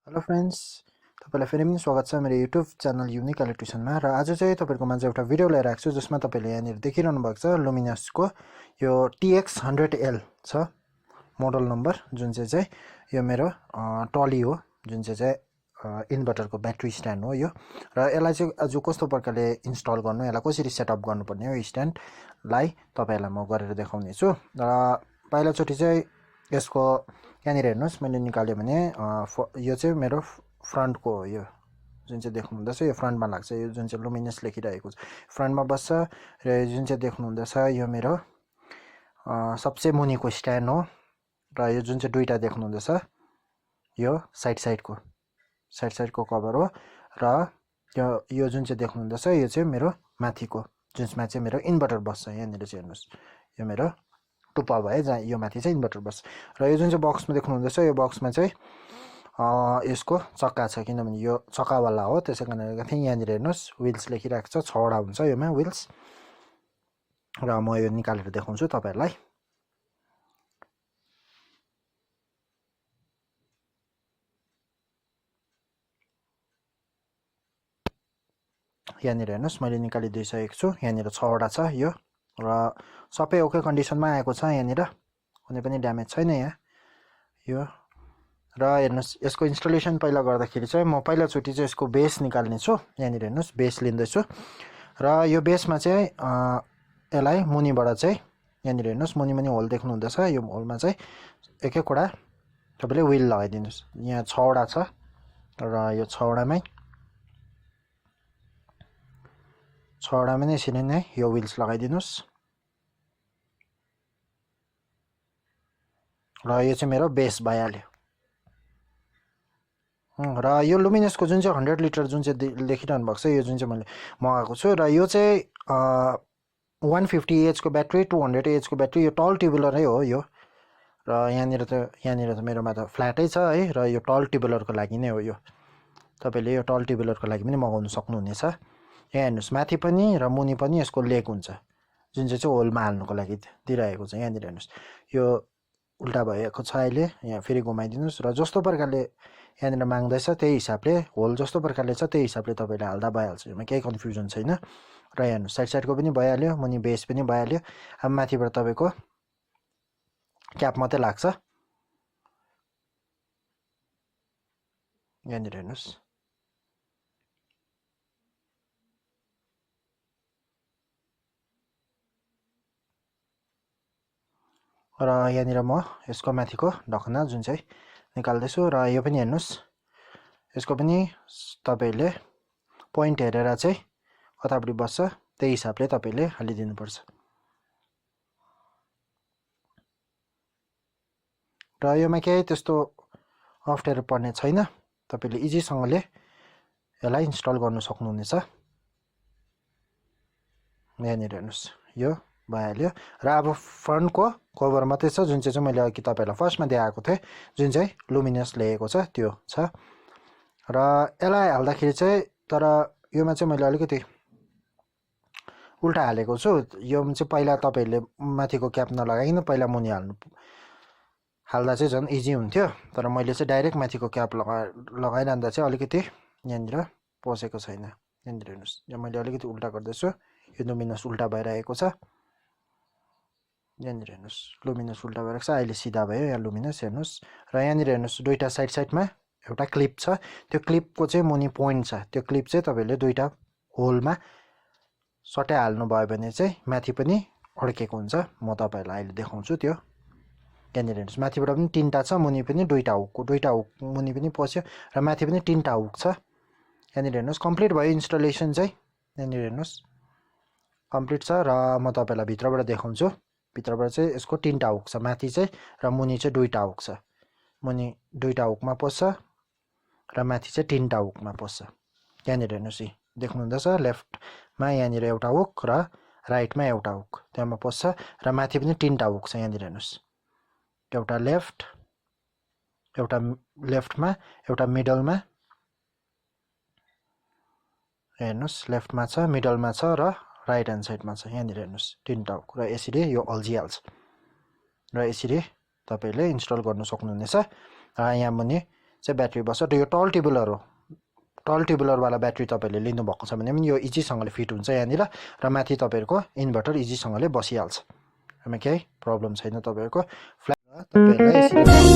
Hello friends, तपाईलाई फेरि पनि स्वागत छ मेरो युट्युब च्यानल युनिक इलेक्ट्रिसियनमा। र आज चाहिँ तपाईँको माझ एउटा भिडियो लिएर आएको छु जसमा तपाईँले यहाँनिर देखिरहनु भएको छ लुमिनसको यो tx100L छ मोडल नम्बर, जुन चाहिँ यो मेरो ट्रली हो, जुन चाहिँ इन्भर्टरको ब्याट्री स्ट्यान्ड हो यो। र यसलाई चाहिँ आज कस्तो प्रकारले इन्स्टल गर्नु, यसलाई कसरी सेटअप गर्नुपर्ने हो स्ट्यान्डलाई तपाईँहरूलाई म गरेर देखाउने छु। र पहिलोचोटि चाहिँ यसको यहाँनिर हेर्नुहोस्, मैले निकाल्यो भने यो चाहिँ मेरो फ्रन्टको हो। यो जुन चाहिँ देख्नुहुँदैछ यो फ्रन्टमा लाग्छ, यो जुन चाहिँ लुमिनस लेखिरहेको छ फ्रन्टमा बस्छ। र यो जुन चाहिँ देख्नुहुँदैछ यो मेरो सबसे मुनिको स्ट्यान्ड हो। र यो जुन चाहिँ दुईवटा देख्नुहुँदैछ यो साइडको कभर हो। र यो जुन चाहिँ देख्नुहुँदैछ यो चाहिँ मेरो माथिको, जुनमा चाहिँ मेरो इन्भर्टर बस्छ। यहाँनिर चाहिँ हेर्नुहोस्, यो मेरो टुप्पा भयो जहाँ यो माथि चाहिँ इन्भर्टर बस्छ। र यो जुन चाहिँ बक्समा देख्नुहुँदैछ यो बक्समा चाहिँ यसको चक्का छ, किनभने यो चक्कावाला हो, त्यसै कारणले गर्दा यहाँनिर हेर्नुहोस् विल्स लेखिरहेको छ, 6वटा हुन्छ योमा विल्स। र म यो निकालेर देखाउँछु तपाईँहरूलाई। यहाँनिर हेर्नुहोस् मैले निकालिदिइसकेको छु, यहाँनिर 6वटा छ यो। र सबै ओके कन्डिसनमा आएको छ, यहाँनिर कुनै पनि ड्यामेज छैन यहाँ यो। र हेर्नुहोस् यसको इन्स्टलेसन पहिला गर्दाखेरि चाहिँ म पहिलाचोटि चाहिँ यसको बेस निकाल्ने छु। यहाँनिर हेर्नुहोस् बेस लिँदैछु। र यो बेसमा चाहिँ यसलाई मुनिबाट चाहिँ यहाँनिर हेर्नुहोस् मुनि होल देख्नुहुँदैछ, यो होलमा चाहिँ एक एकवटा तपाईँले विल लगाइदिनुहोस्। यहाँ 6वटा छ र यो 6वटामै नै यसरी नै यो विल्स लगाइदिनुहोस्। र यो चाहिँ मेरो बेस भइहाल्यो। र यो लुमिनसको जुन चाहिँ 100 लिटर जुन चाहिँ देखिरहनु भएको छ, यो जुन चाहिँ मैले मगाएको छु, र यो चाहिँ 150 एचको ब्याट्री, 200 एचको ब्याट्री, यो टल ट्युबुलरै हो यो। र यहाँनिर त मेरोमा त फ्ल्याटै छ है। र यो टल ट्युबुलरको लागि नै हो यो, तपाईँले यो टल ट्युबुलरको लागि पनि मगाउनु सक्नुहुनेछ। यहाँ हेर्नुहोस् माथि पनि र मुनि पनि यसको लेग हुन्छ, जुन चाहिँ होलमा हाल्नुको लागि दिइरहेको छ। यहाँनिर हेर्नुहोस् यो उल्टा भएको छ अहिले, यहाँ फेरि घुमाइदिनुहोस्। र जस्तो प्रकारले यहाँनिर माग्दैछ त्यही हिसाबले, होल जस्तो प्रकारले छ त्यही हिसाबले तपाईँले हाल्दा भइहाल्छ, यसमा केही कन्फ्युजन छैन। र हेर्नुहोस् साइडको पनि भइहाल्यो, मुनि बेस पनि भइहाल्यो। अब माथिबाट तपाईँको क्याप मात्रै लाग्छ। यहाँनिर हेर्नुहोस् र यहाँनिर म यसको माथिको ढकना जुन चाहिँ निकाल्दैछु। र यो पनि हेर्नुहोस्, यसको पनि तपाईँले पोइन्ट हेरेर चाहिँ कतापट्टि बस्छ त्यही हिसाबले तपाईँले हालिदिनुपर्छ। र योमा केही त्यस्तो अप्ठ्यारो पर्ने छैन, तपाईँले इजीसँगले यसलाई इन्स्टल गर्नु सक्नुहुनेछ। यहाँनिर हेर्नुहोस् यो भइहाल्यो। र अब फ्रन्टको कभर मात्रै छ, जुन चाहिँ मैले अघि तपाईँहरूलाई फर्स्टमा देखाएको थिएँ, जुन चाहिँ लुमिनस लेखेको छ त्यो छ। र यसलाई हाल्दाखेरि चाहिँ, तर योमा चाहिँ मैले अलिकति उल्टा हालेको छु। यो चाहिँ पहिला तपाईँहरूले माथिको क्याप नलगाइकन पहिला मुनि हाल्दा चाहिँ झन् इजी हुन्थ्यो, तर मैले चाहिँ डाइरेक्ट माथिको क्याप लगाइरहँदा चाहिँ अलिकति यहाँनिर पसेको छैन। यहाँनिर हेर्नुहोस् यो मैले अलिकति उल्टा गर्दैछु, यो लुमिनस उल्टा भइरहेको छ। यहाँनिर हेर्नुहोस् लुमिनस उल्टा भइरहेको छ, अहिले सिधा भयो यहाँ लुमिनस हेर्नुहोस्। र यहाँनिर हेर्नुहोस् दुईवटा साइडमा एउटा क्लिप छ, त्यो क्लिपको चाहिँ मुनि पोइन्ट छ, त्यो क्लिप चाहिँ तपाईँले दुईवटा होलमा सट्याइ हाल्नुभयो भने चाहिँ माथि पनि अड्केको हुन्छ। म तपाईँहरूलाई अहिले देखाउँछु त्यो। यहाँनिर हेर्नुहोस् माथिबाट पनि 3वटा छ, मुनि पनि दुईवटा हुक मुनि पनि पस्यो र माथि पनि 3वटा हुक छ। यहाँनिर हेर्नुहोस् कम्प्लिट भयो इन्स्टलेसन चाहिँ। यहाँनिर हेर्नुहोस् कम्प्लिट छ। र म तपाईँलाई भित्रबाट देखाउँछु। भित्रबाट चाहिँ यसको 3वटा हुक छ माथि चाहिँ, र मुनि चाहिँ 2वटा हुक छ। मुनि 2वटा हुकमा पस्छ र माथि चाहिँ 3वटा हुकमा पस्छ। यहाँनिर हेर्नुहोस् देख्नुहुँदैछ लेफ्टमा यहाँनिर एउटा हुक र राइटमा एउटा हुक त्यहाँमा पस्छ, र माथि पनि 3वटा हुक छ। यहाँनिर हेर्नुहोस् एउटा लेफ्टमा एउटा मिडलमा, हेर्नुहोस् लेफ्टमा छ, मिडलमा छ र राइट ह्यान्ड साइडमा छ। यहाँनिर हेर्नुहोस् 3वटा हुक, र यसरी यो अल्झिहाल्छ र यसरी तपाईँले इन्स्टल गर्नु सक्नुहुनेछ। यहाँ मुनि चाहिँ ब्याट्री बस्छ र यो टल ट्युबुलर हो टल ट्युबुलरवाला ब्याट्री तपाईँले लिनुभएको छ भने पनि यो इजीसँगले फिट हुन्छ यहाँनिर र माथि तपाईँहरूको इन्भर्टर इजीसँगले बसिहाल्छ यसमा केही प्रब्लम छैन तपाईँहरूको फ्ल्याट तपाईँहरूलाई यसरी